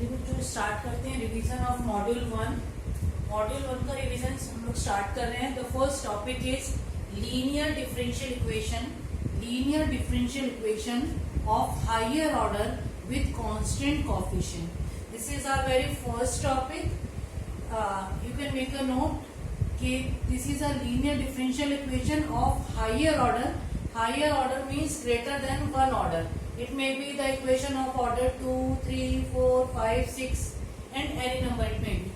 चलिए बच्चों स्टार्ट करते हैं रिवीजन ऑफ मॉड्यूल 1। मॉड्यूल 1 का रिवीजन हम लोग स्टार्ट कर रहे हैं। The first topic is linear differential equation. Linear differential equation of higher order with constant coefficient. This is our very first topic. You can make a note कि this is a linear differential equation of higher order. Higher order means greater than one order. It may be the equation of order 2, 3, 4, 5, 6 and any number it may be.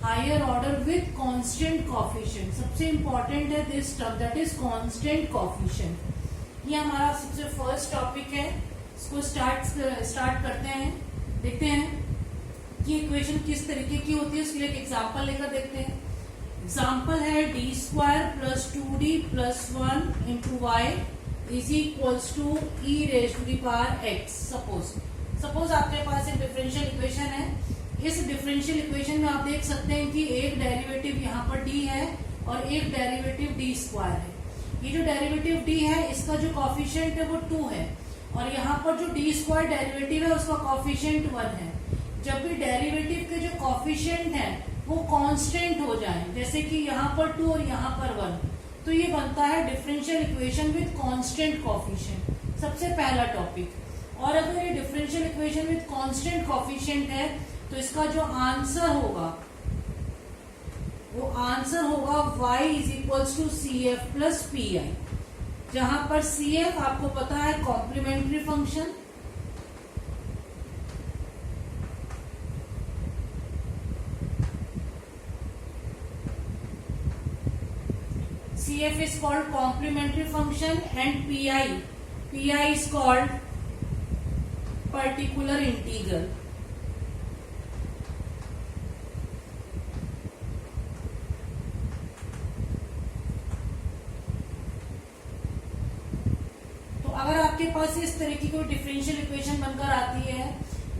Higher order with constant coefficient. सबसे important है this term, that is constant coefficient. ये हमारा सबसे first topic है। इसको start करते हैं। देखते हैं कि equation किस तरीके की होती है। उसके लिए एक example लेकर देखते हैं। एग्जाम्पल है D square plus 2d plus 1 into Y is equals to E raise to the power X. Suppose आपके पास एक डिफरेंशियल इक्वेशन है। इस डिफरेंशियल इक्वेशन में आप देख सकते हैं कि एक डेरिवेटिव यहाँ पर d है और एक डेरिवेटिव d स्क्वायर है। ये जो डेरिवेटिव d है इसका जो कॉफिशिएंट है वो 2 है और यहाँ पर जो d स्क्वायर डेरिवेटिव है उसका कॉफिशिएंट 1 है। जब भी डेरिवेटिव के जो कॉफिशिएंट है वो कांस्टेंट हो जाए, जैसे कि यहाँ पर 2 और यहाँ पर 1, तो ये बनता है differential equation with constant coefficient. सबसे पहला टॉपिक। और अगर ये differential equation with constant coefficient है तो इसका जो आंसर होगा वो आंसर होगा y is equals to C F plus P I, जहां पर सी एफ आपको पता है complementary function, CF is called complementary function and PI is called particular integral. तो अगर आपके पास इस तरह की कोई डिफरेंशियल इक्वेशन बनकर आती है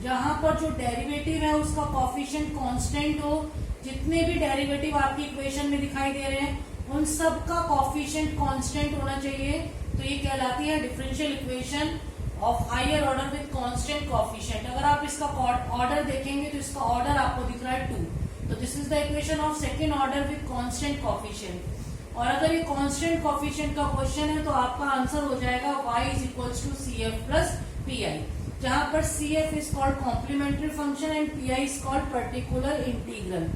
जहां पर जो डेरिवेटिव है उसका कोएफिशिएंट कांस्टेंट हो, जितने भी डेरिवेटिव आपकी इक्वेशन में दिखाई दे रहे हैं उन सब का कोएफिशिएंट कांस्टेंट होना चाहिए, तो ये कहलाती है differential equation of higher order with constant coefficient. अगर आप इसका ऑर्डर देखेंगे तो इसका ऑर्डर आपको दिख रहा है 2, तो this is the equation of second order with constant coefficient. और अगर ये कांस्टेंट कोएफिशिएंट का क्वेश्चन है तो आपका आंसर हो जाएगा y is equals to C F plus P I, जहां पर C F is called complementary function and P I is called particular integral.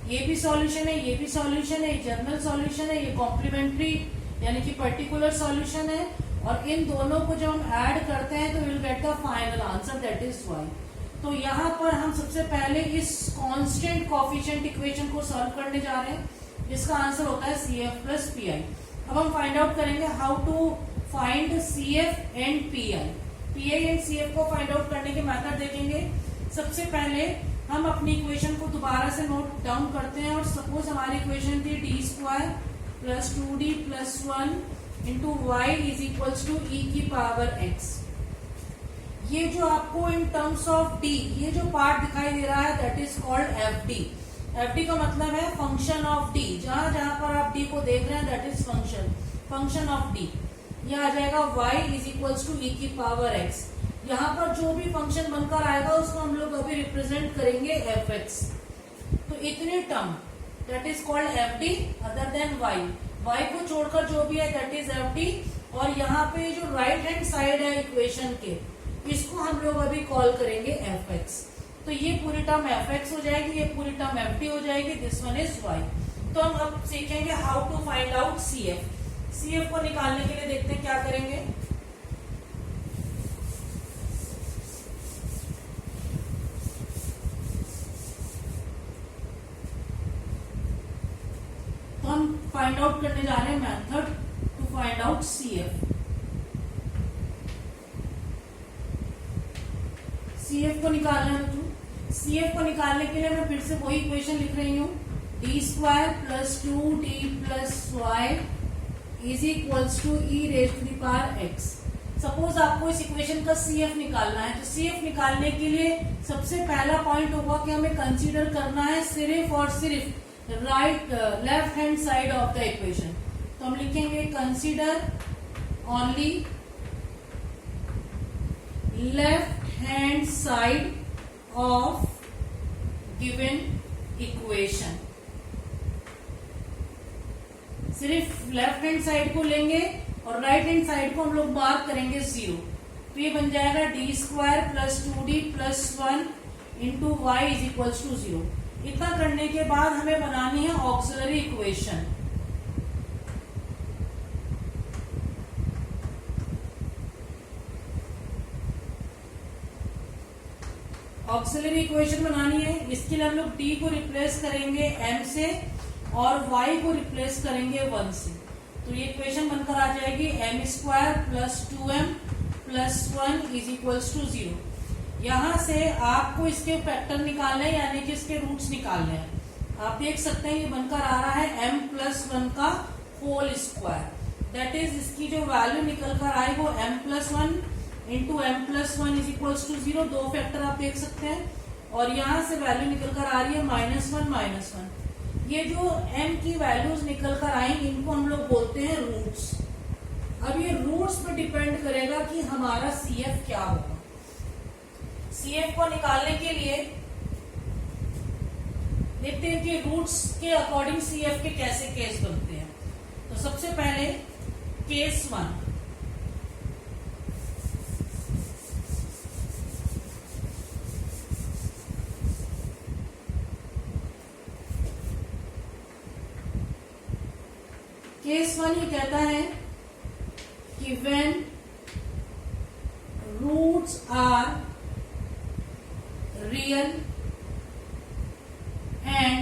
ये भी सॉल्यूशन है, ये भी सॉल्यूशन है, ये जनरल सॉल्यूशन है, ये कॉम्प्लीमेंट्री यानी कि पर्टिकुलर सॉल्यूशन है, और इन दोनों को जब हम ऐड करते हैं तो will get the final answer that is y। तो यहाँ पर हम सबसे पहले इस कांस्टेंट कोएफिशिएंट इक्वेशन को सॉल्व करने जा रहे हैं जिसका आंसर होता है C F plus P I. अब हम फाइंड आउट करेंगे how to find C F and P I. P I and C F को फाइंड आउट करने के मेथड देखेंगे। सबसे पहले हम अपनी इक्वेशन को दोबारा से नोट डाउन करते हैं और सपोज हमारी इक्वेशन थी D square plus 2d plus 1 into Y is equals to e की पावर एक्स। ये जो आपको इन टर्म्स ऑफ डी ये जो पार्ट दिखाई दे रहा है that is called F D. F D का मतलब है फंक्शन ऑफ डी। जहां जहां पर आप डी को देख रहे हैं that is function of D. ये आ जाएगा y is equals to e की पावर एक्स। यहाँ पर जो भी फंक्शन बनकर आएगा उसको हम लोग अभी रिप्रेजेंट करेंगे एफ एक्स। तो इतने term that is called F D other than Y. Y को छोड़कर जो भी है दैट इज एफ डी। और यहाँ पे जो राइट हैंड साइड है इक्वेशन के इसको हम लोग अभी कॉल करेंगे एफ एक्स। तो ये पूरी टर्म एफ एक्स हो जाएगी, ये पूरी टर्म एफ डी हो जाएगी, दिस वन इज वाई। तो हम अब सीखेंगे how to find out C F. C F को निकालने के लिए देखते हैं क्या करेंगे। हम फाइंड आउट करने जा रहे हैं method to find out C F. C F को निकालना है बच्चों। सी एफ को निकालने के लिए मैं फिर से वही इक्वेशन लिख रही हूँ, D square plus 2d plus Y is equals to E raise to the power X. Suppose आपको इस इक्वेशन का सी एफ निकालना है, तो सी एफ निकालने के लिए सबसे पहला पॉइंट होगा कि हमें कंसीडर करना है सिर्फ और सिर्फ left hand side of the equation. तो हम लिखेंगे consider only left hand side of given equation. सिर्फ लेफ्ट हैंड साइड को लेंगे और राइट हैंड साइड को हम लोग मार्क करेंगे 0। तो ये बन जाएगा d² plus 2d plus 1 into Y is equals to 0। इतना करने के बाद हमें बनानी है ऑक्सिलरी इक्वेशन। ऑक्सिलरी इक्वेशन बनानी है। इसके लिए हम लोग d को रिप्लेस करेंगे m से और y को रिप्लेस करेंगे 1 से। तो ये इक्वेशन बनकर आ जाएगी m² plus 2m plus 1 is equals to 0। यहां से आपको इसके फैक्टर निकालने हैं, यानी कि इसके रूट्स निकालने हैं। आप देख सकते हैं ये बनकर आ रहा है m प्लस 1 का होल स्क्वायर। दैट इज इसकी जो वैल्यू निकल कर आए वो m plus 1 into M plus 1 is equals to 0। दो फैक्टर आप देख सकते हैं और यहां से वैल्यू निकल कर आ रही है -1 ये जो m की वैल्यूज निकल कर आई इनको हम लोग बोलते हैं रूट्स। अब ये रूट्स पे डिपेंड करेगा कि हमारा CF क्या होगा। CF को निकालने के लिए देखते हैं कि रूट्स के अकॉर्डिंग CF के कैसे केस बनते हैं। तो सबसे पहले केस 1, केस 1 ये कहता है कि when roots are real and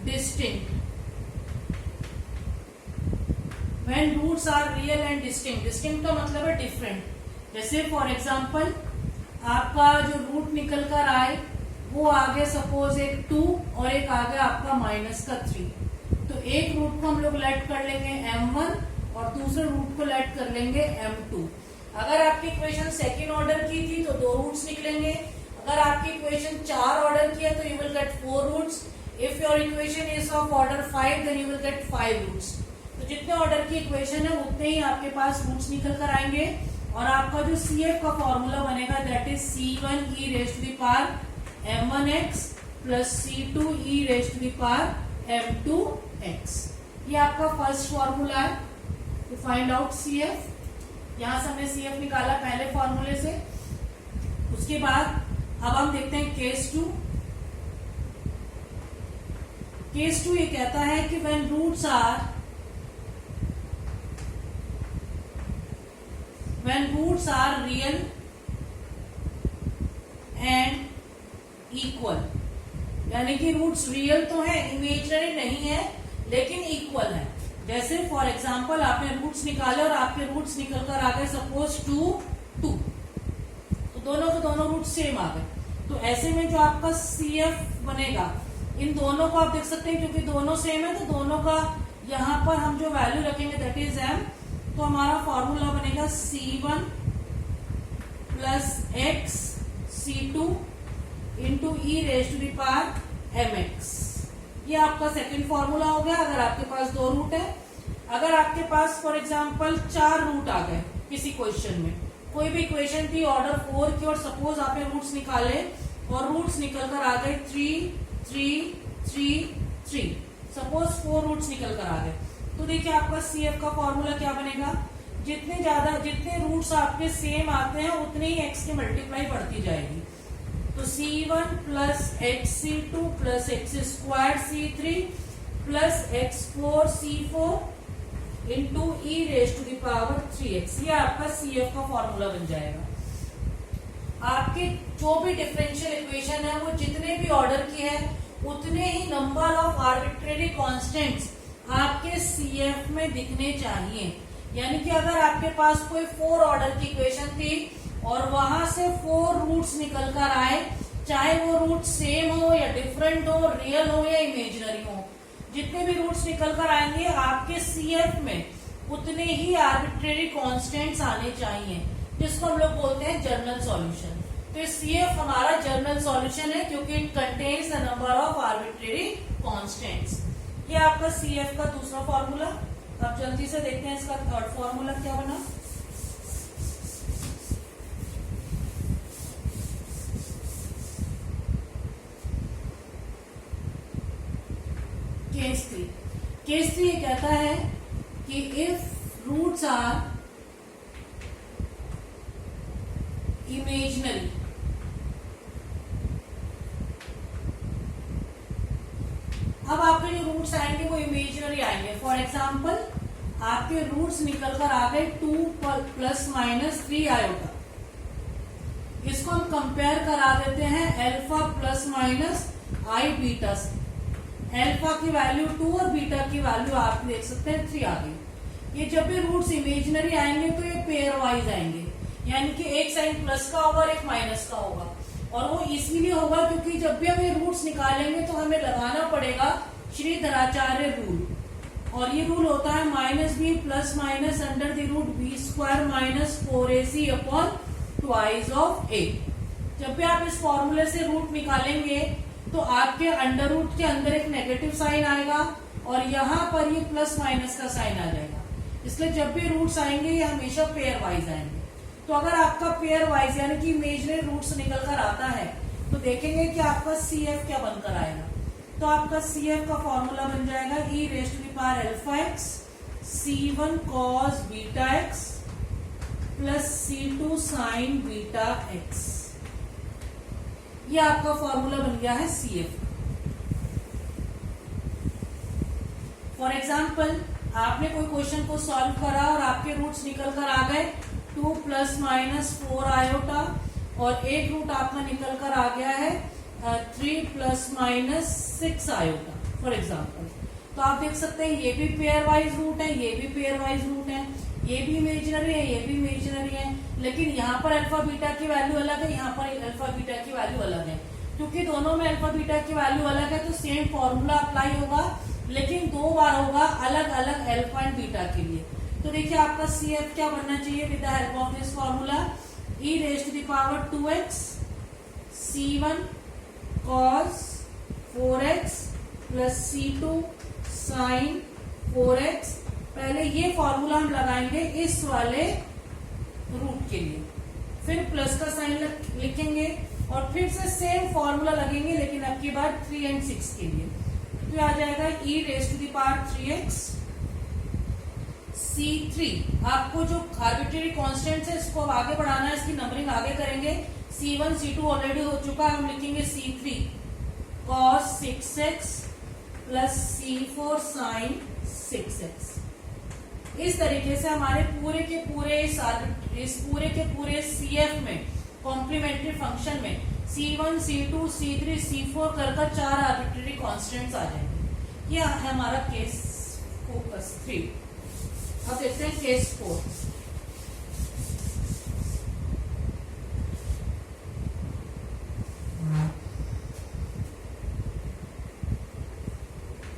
distinct, when roots are real and distinct का मतलब है डिफरेंट। जैसे फॉर एग्जाम्पल आपका जो रूट निकल कर आए वो आगे सपोज एक 2 और एक आगे आपका -3। तो एक रूट को हम लोग लेट कर लेंगे m1 और दूसरे रूट को लेट कर लेंगे m2। अगर आपकी इक्वेशन सेकेंड ऑर्डर की थी तो 2 रूट्स निकलेंगे। अगर आपकी इक्वेशन 4 ऑर्डर की है तो you will get 4 roots. If your equation is of order 5 then you will get 5 roots. तो जितने ऑर्डर की इक्वेशन है उतने ही आपके पास रूट्स निकल कर आएंगे और आपका जो CF का फॉर्मूला बनेगा that is C1 e raise to the power m1x plus C2 e raise to the power m2x। ये आपका फर्स्ट फॉर्मूला है टू फाइंड आउट CF। यहां से हमने CF निकाला पहले फॉर्मूले से। उसके बाद अब हम देखते हैं केस 2। केस 2 ये कहता है कि when roots are real and equal, यानी कि रूट्स रियल तो है, इमेजिनरी नहीं है लेकिन इक्वल है। जैसे फॉर एग्जांपल आपने रूट्स निकाले और आपके रूट्स निकल कर आ गए सपोज 2 2, तो दोनों के दोनों रूट सेम आ गए। तो ऐसे में जो आपका CF बनेगा इन दोनों को आप देख सकते हैं क्योंकि दोनों सेम है तो दोनों का यहाँ पर हम जो वैल्यू रखेंगे दैट इज m। तो हमारा फॉर्मूला बनेगा C1 plus x C2 into e raise to the power mx। ये आपका सेकंड फॉर्मूला हो गया अगर आपके पास 2 रूट है। अगर आपके पास फॉर एग्जांपल 4 रूट आ गए किसी क्वेश्चन में, कोई भी इक्वेशन थी ऑर्डर 4 की और सपोज आपने रूट्स निकाले और रूट्स निकल कर आ गए 3 3 3 3, सपोज 4 रूट्स निकल कर आ गए। तो देखिए आपका CF का फॉर्मूला क्या बनेगा, जितने रूट्स आपके सेम आते हैं उतने ही x की मल्टीप्लाई बढ़ती जाएगी। तो C1 plus XC2 plus x² C3 plus x4 C4 into e raise to the power 3x। ये आपका CF का फॉर्मूला बन जाएगा। आपके जो भी डिफरेंशियल इक्वेशन है वो जितने भी ऑर्डर की है उतने ही नंबर ऑफ आर्बिट्रेरी कांस्टेंट्स आपके CF में दिखने चाहिए। यानी कि अगर आपके पास कोई 4 ऑर्डर की इक्वेशन थी और वहां से 4 रूट्स निकल कर आए, चाहे वो रूट सेम हो या डिफरेंट हो, रियल हो या इमेजिनरी हो, जितने भी रूट्स निकल कर आएंगे आपके CF में उतने ही आर्बिट्रेरी कांस्टेंट्स आने चाहिए, जिसको हम लोग बोलते हैं जर्नल सॉल्यूशन। तो CF हमारा जर्नल सॉल्यूशन है क्योंकि it contains the number of arbitrary constants. ये आपका CF का दूसरा फॉर्मूला। अब जल्दी से देखते हैं इसका थर्ड फॉर्मूला क्या बना। केस 3 ये कहता है कि इफ रूट्स आर इमेजिनरी, अब आपके जो रूट्स आएंगे वो इमेजिनरी आएंगे। फॉर एग्जाम्पल आपके रूट्स निकल कर आ गए 2 प्लस माइनस 3 आयोटा। इसको हम कंपेयर करा देते हैं अल्फा प्लस माइनस आई बीटा से। अल्फा की वैल्यू 2 और बीटा की वैल्यू आप देख सकते हैं 3 आ गई। ये जब भी रूट्स इमेजिनरी आएंगे तो ये पेयर वाइज आएंगे, यानी कि एक साइन प्लस का होगा और एक माइनस का होगा। और वो इसीलिए होगा क्योंकि जब भी हम ये रूट्स निकालेंगे तो हमें लगाना पड़ेगा श्रीधराचार्य रूल, और ये रूल होता है -b plus minus under the root b square minus 4ac upon twice of a। जब भी आप इस फॉर्मूले से रूट निकालेंगे तो आपके अंडर रूट के अंदर एक नेगेटिव साइन आएगा और यहाँ पर ये प्लस माइनस का साइन आ जाएगा। इसलिए जब भी रूट्स आएंगे ये हमेशा पेयर वाइज आएंगे। तो अगर आपका पेयर वाइज यानी कि इमेजिनरी रूट्स निकल कर आता है तो देखेंगे कि आपका CF क्या बनकर आएगा। तो आपका CF का फॉर्मूला बन जाएगा e raise to the power alpha x C1 cos beta x plus C2 sin beta x। ये आपका फॉर्मूला बन गया है CF। फॉर एग्जाम्पल आपने कोई क्वेश्चन को सॉल्व करा और आपके रूट्स निकल कर आ गए 2 प्लस माइनस 4 आयोटा, और एक रूट आपका निकल कर आ गया है 3 plus minus 6 iota for example. तो आप देख सकते हैं ये भी पेयर वाइज रूट है, ये भी पेयर वाइज रूट है, ये भी इमेजिनरी है, ये भी इमेजिनरी है, लेकिन यहाँ पर अल्फा बीटा की वैल्यू अलग है, यहाँ पर अल्फा बीटा की वैल्यू अलग है। क्योंकि दोनों में अल्फा बीटा की वैल्यू अलग है तो सेम फॉर्मूला अप्लाई होगा, लेकिन 2 बार होगा अलग अलग अल्फा एंड बीटा के लिए। तो देखिए आपका CF क्या बनना चाहिए with the help of this formula e raise to the power 2x C1 cos 4x plus C2 sin 4x। पहले ये फॉर्मूला हम लगाएंगे इस वाले रूट के लिए, फिर प्लस का साइन लिखेंगे और फिर से सेम फॉर्मूला लगेंगे, लेकिन अब की बार 3 और 6 के लिए। तो आ जाएगा e raise to the power 3x C3। आपको जो आर्बिट्रेरी कांस्टेंट है इसको आगे बढ़ाना है, इसकी नंबरिंग आगे करेंगे। C1 C2 ऑलरेडी हो चुका है, हम लिखेंगे C3 cos 6x plus C4 sin 6x। इस तरीके से हमारे पूरे के पूरे CF में कॉम्प्लीमेंट्री फंक्शन में C1 C2 C3 C4 कर 4 आर्बिट्रेरी कांस्टेंट्स आ जाएंगे। यह है हमारा केस फोकस 3। अब देखते हैं केस 4।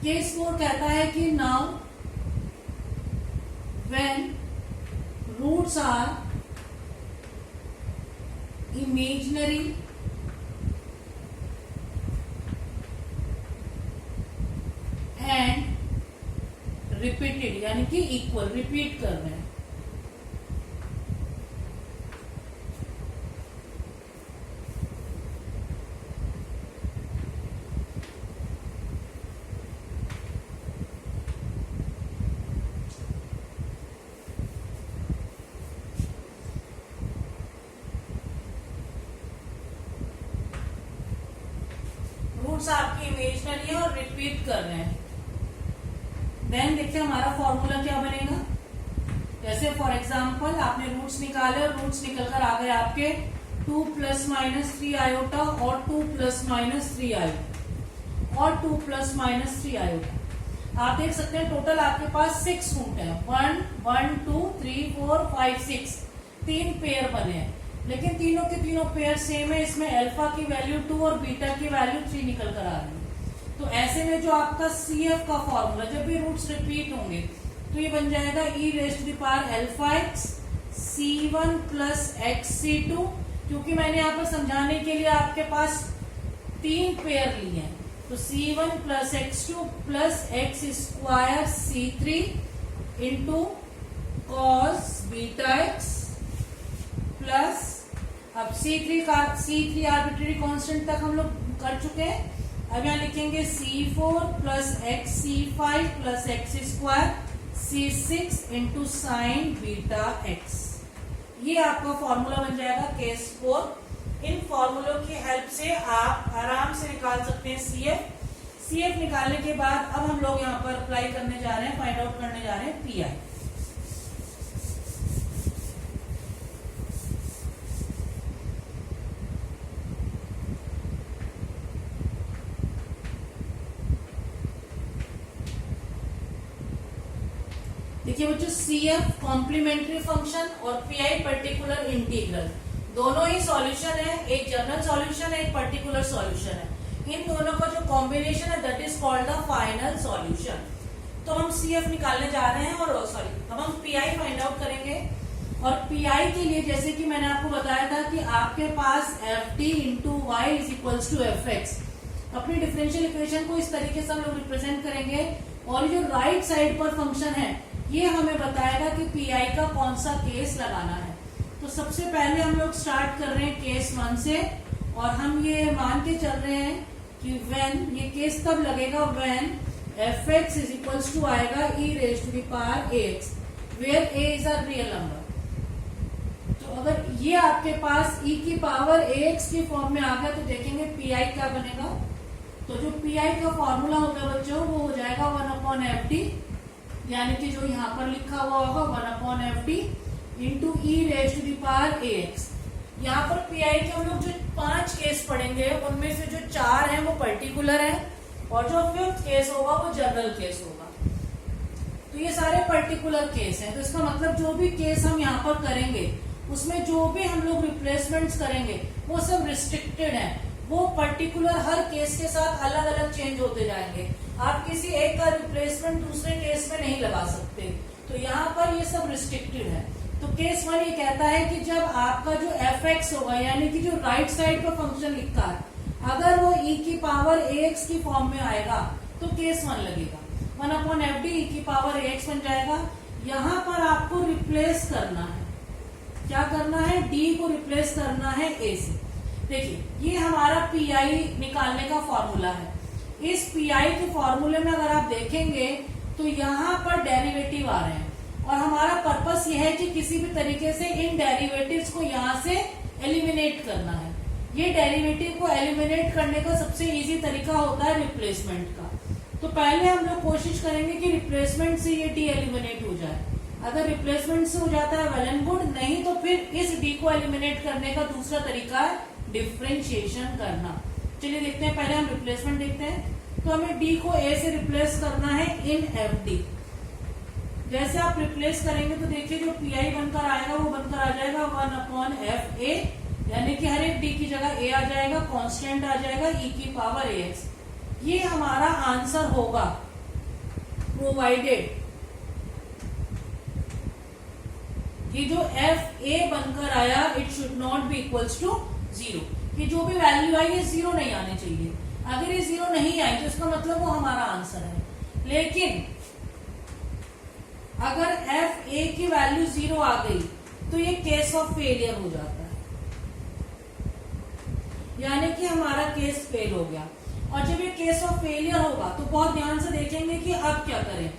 केस 4 कहता है कि now when roots are imaginary and repeated, यानी कि इक्वल, रिपीट कर रहे हैं। रूट्स आपकी इमेजिनरी है और रिपीट कर रहे हैं। देन देखिए हमारा फॉर्मूला क्या बनेगा। जैसे फॉर एग्जाम्पल आपने रूट्स निकाले और रूट्स निकल कर आ गए आपके 2 प्लस माइनस 3 आयोटा और 2 प्लस माइनस 3 आयोटा और 2 प्लस माइनस 3 आयोटा। आप देख सकते हैं टोटल आपके पास 6 रूट है। 1 1 2 3 4 5 6 3 पेयर बने हैं, लेकिन तीनों के तीनों पेयर सेम है। इसमें अल्फा की वैल्यू 2 और बीटा की वैल्यू 3 निकल कर आ रही है। तो ऐसे में जो आपका CF का फॉर्मूला जब भी रूट्स रिपीट होंगे तो ये बन जाएगा e raise to the power alpha x C1 plus x C2। क्योंकि मैंने यहाँ पर समझाने के लिए आपके पास 3 पेयर लिए हैं, तो C1 plus x2 plus x square C3 into cos beta x plus अब C3 आर्बिट्रेरी कांस्टेंट तक हम लोग कर चुके हैं। अब यहाँ लिखेंगे C4 plus x C5 plus x square C6 into sine beta x. ये आपका फॉर्मूला बन जाएगा केस 4। इन फॉर्मूलों की हेल्प से आप आराम से निकाल सकते हैं CF निकालने के बाद अब हम लोग यहाँ पर अप्लाई करने जा रहे हैं, फाइंड आउट करने जा रहे हैं PI। देखिए बच्चों, CF कॉम्प्लीमेंट्री फंक्शन और PI पर्टिकुलर इंटीग्रल, दोनों ही सॉल्यूशन है। एक जनरल सॉल्यूशन है, एक पर्टिकुलर सॉल्यूशन है। इन दोनों का जो कॉम्बिनेशन है that is called the final solution. तो हम CF निकालने जा रहे हैं और अब हम PI फाइंड आउट करेंगे। और PI के लिए जैसे कि मैंने आपको बताया था कि आपके पास FT into Y is equals to FX। अपनी डिफरेंशियल इक्वेशन को इस तरीके से हम लोग रिप्रेजेंट करेंगे और जो राइट साइड पर फंक्शन है ये हमें बताएगा कि PI का कौन सा केस लगाना है। तो सबसे पहले हम लोग स्टार्ट कर रहे हैं केस 1 से और हम ये मान के चल रहे हैं कि व्हेन, ये केस तब लगेगा when fx is equals to आएगा e raise to the power ax where a is a real number. तो अगर ये आपके पास e की पावर ax की फॉर्म में आ गया तो देखेंगे PI क्या बनेगा। तो जो PI का फॉर्मूला होगा बच्चों वो हो जाएगा 1/FD, यानी कि जो यहाँ पर लिखा हुआ होगा 1/FD into e raise to the power ax। यहाँ पर PI के हम लोग जो 5 केस पढ़ेंगे उनमें से जो 4 हैं वो पर्टिकुलर है और जो 5th केस होगा वो जनरल केस होगा। तो ये सारे पर्टिकुलर केस हैं। तो इसका मतलब जो भी केस हम यहाँ पर करेंगे उसमें जो भी हम लोग रिप्लेसमेंट्स करेंगे वो सब रिस्ट्रिक्टेड है, वो पर्टिकुलर हर केस के साथ अलग अलग चेंज होते जाएंगे। आप किसी एक का रिप्लेसमेंट दूसरे केस में नहीं लगा सकते। तो यहाँ पर ये सब रिस्ट्रिक्टेड है। तो केस 1 ये कहता है कि जब आपका जो fx होगा यानी कि जो राइट साइड पर फंक्शन लिखा है अगर वो e की पावर ax की फॉर्म में आएगा तो केस 1 लगेगा। 1/FD e की पावर ax बन जाएगा। यहाँ पर आपको रिप्लेस करना है, क्या करना है, d को रिप्लेस करना है a से। देखिए ये हमारा PI निकालने का फॉर्मूला है। इस PI के फॉर्मूले में अगर आप देखेंगे तो यहाँ पर डेरिवेटिव आ रहे हैं और हमारा पर्पस यह है कि किसी भी तरीके से इन डेरिवेटिव्स को यहाँ से एलिमिनेट करना है। ये डेरिवेटिव को एलिमिनेट करने का सबसे इजी तरीका होता है रिप्लेसमेंट का। तो पहले हम लोग कोशिश करेंगे कि रिप्लेसमेंट से ये डी एलिमिनेट हो जाए। अगर रिप्लेसमेंट से हो जाता है वेल एंड गुड, नहीं तो फिर इस डी को एलिमिनेट करने का दूसरा तरीका है डिफ्रेंशिएशन करना। चलिए देखते हैं, पहले हम रिप्लेसमेंट देखते हैं। तो हमें डी को ए से रिप्लेस करना है इन FD। जैसे आप रिप्लेस करेंगे तो देखिए जो PI बनकर आएगा वो बनकर आ जाएगा 1/FA, यानी कि हर एक डी की जगह a आ जाएगा, कांस्टेंट आ जाएगा e की पावर ax। ये हमारा आंसर होगा प्रोवाइडेड ये जो FA बनकर आया it should not be equals to 0। ये जो भी वैल्यू आई ये 0 नहीं आने चाहिए। अगर ये 0 नहीं आई तो इसका मतलब वो हमारा आंसर है। लेकिन अगर FA की वैल्यू 0 आ गई तो ये केस ऑफ फेलियर हो जाता है, यानी कि हमारा केस फेल हो गया। और जब ये केस ऑफ फेलियर होगा तो बहुत ध्यान से देखेंगे कि अब क्या करें।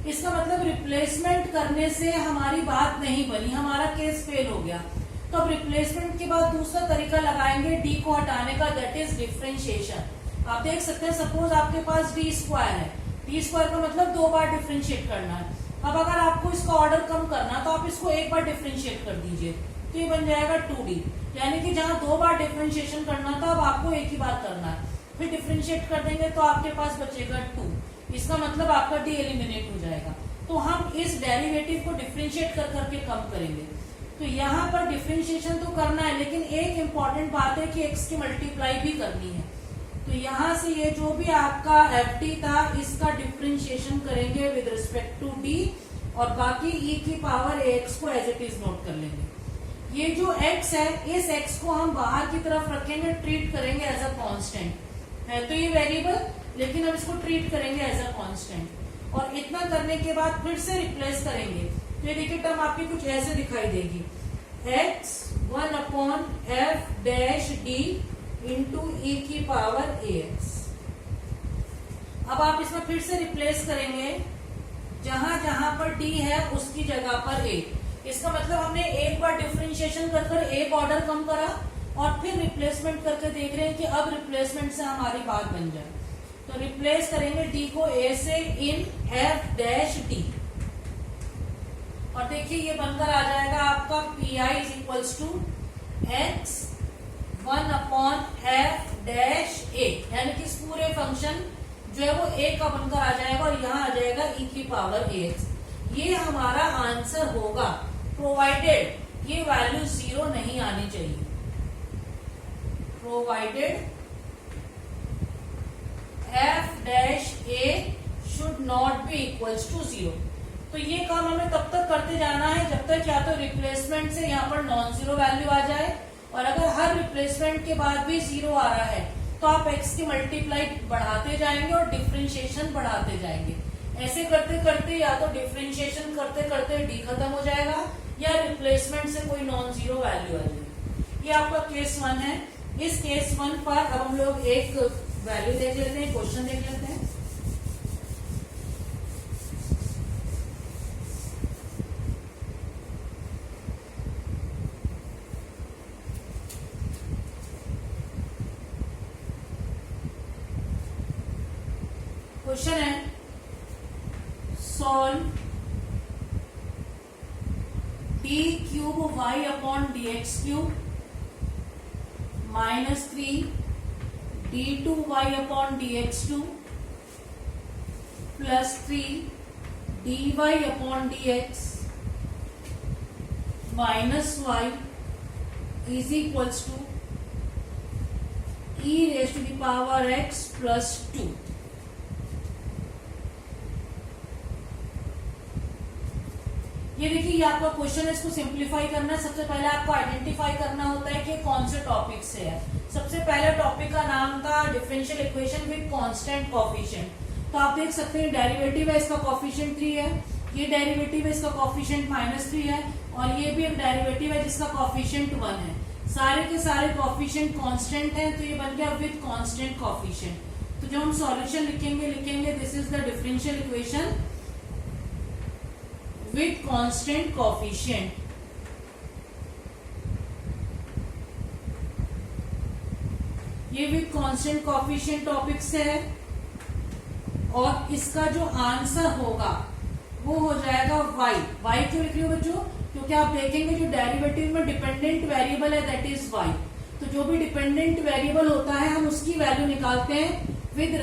इसका मतलब रिप्लेसमेंट करने से हमारी बात नहीं बनी, हमारा केस फेल हो गया। तो अब रिप्लेसमेंट के बाद दूसरा तरीका लगाएंगे डी को हटाने का, दैट इज डिफरेंशिएशन। आप देख सकते हैं सपोज आपके पास डी स्क्वायर है, डी स्क्वायर का मतलब 2 बार डिफरेंशिएट करना है। अब अगर आपको इसका ऑर्डर कम करना तो आप इसको 1 बार डिफरेंशिएट कर दीजिए तो ये बन जाएगा 2D, यानी कि जहां 2 बार डिफरेंशिएशन करना था अब आपको एक ही बार करना है। फिर डिफरेंशिएट कर देंगे तो आपके पास बचेगा 2, इसका मतलब आपका डी एलिमिनेट हो जाएगा। तो हम इस डेरिवेटिव को डिफरेंशिएट कर करके कम करेंगे। तो यहाँ पर डिफरेंशिएशन तो करना है, लेकिन एक इंपॉर्टेंट बात है कि x की मल्टीप्लाई भी करनी है। तो यहाँ से ये जो भी आपका FT था इसका डिफरेंशिएशन करेंगे विद रिस्पेक्ट टू d और बाकी e की पावर ax को एज इट इज नोट कर लेंगे। ये जो x है इस x को हम बाहर की तरफ रखेंगे, ट्रीट करेंगे एज अ कांस्टेंट है। तो ये वेरिएबल, लेकिन हम इसको ट्रीट करेंगे एज अ कांस्टेंट। और इतना करने के बाद फिर से रिप्लेस करेंगे तो ये देखिए टर्म आपकी कुछ ऐसे दिखाई देगी, x 1/f dash d into e की पावर ax। अब आप इसमें फिर से रिप्लेस करेंगे, जहां जहां पर डी है उसकी जगह पर ए। इसका मतलब हमने एक बार डिफरेंशिएशन कर कर एक ऑर्डर कम करा और फिर रिप्लेसमेंट करके देख रहे हैं कि अब रिप्लेसमेंट से हमारी बात बन जाए। तो रिप्लेस करेंगे डी को ए से इन एफ डैश डी, और देखिए ये बनकर आ जाएगा आपका P I is equals to X 1 upon F dash A, यानी कि इस पूरे फंक्शन जो है वो ए का बनकर आ जाएगा और यहाँ आ जाएगा ई की पावर एक्स। ये हमारा आंसर होगा, प्रोवाइडेड ये वैल्यू 0 नहीं आनी चाहिए, provided F dash A should not be equals to 0। तो ये काम हमें तब तक करते जाना है जब तक या तो रिप्लेसमेंट से यहाँ पर नॉन जीरो वैल्यू आ जाए, और अगर हर रिप्लेसमेंट के बाद भी 0 आ रहा है तो आप x की मल्टीप्लाई बढ़ाते जाएंगे और डिफरेंशिएशन बढ़ाते जाएंगे। ऐसे करते करते या तो डिफरेंशिएशन करते करते डी खत्म हो जाएगा या रिप्लेसमेंट से कोई नॉन जीरो वैल्यू आ जाएगी। ये आपका केस 1 है। इस केस 1 पर अब हम लोग एक वैल्यू देख लेते हैं, क्वेश्चन देख लेते हैं। क्वेश्चन है solve D cube Y upon D X cube minus 3 d2y upon dx2 plus 3 dy upon dx minus y is equals to e raise to the power x plus 2। ये देखिए ये आपका क्वेश्चन है, इसको सिंप्लीफाई करना है। सबसे पहले आपको आइडेंटिफाई करना होता है कि कौन से टॉपिक से है। सबसे पहले टॉपिक का नाम था differential equation with constant coefficient. तो आप देख सकते हैं डेरिवेटिव है, इसका कोएफिशिएंट 3 है, ये डेरिवेटिव है, इसका कोएफिशिएंट -3 है, और ये भी एक डेरिवेटिव है जिसका कोएफिशिएंट 1 है। सारे के सारे कोएफिशिएंट कांस्टेंट हैं, तो ये बन गया विद कांस्टेंट कोएफिशिएंट। तो जो हम सॉल्यूशन लिखेंगे this is the differential equation with constant coefficient। ये विद कांस्टेंट कोएफिशिएंट टॉपिक से है, और इसका जो आंसर होगा वो हो जाएगा y। y क्यों लिख रही हो बच्चों? क्योंकि आप देखेंगे जो डेरिवेटिव में डिपेंडेंट वेरिएबल है दैट इज y। तो जो भी डिपेंडेंट वेरिएबल होता है हम उसकी वैल्यू निकालते हैं विद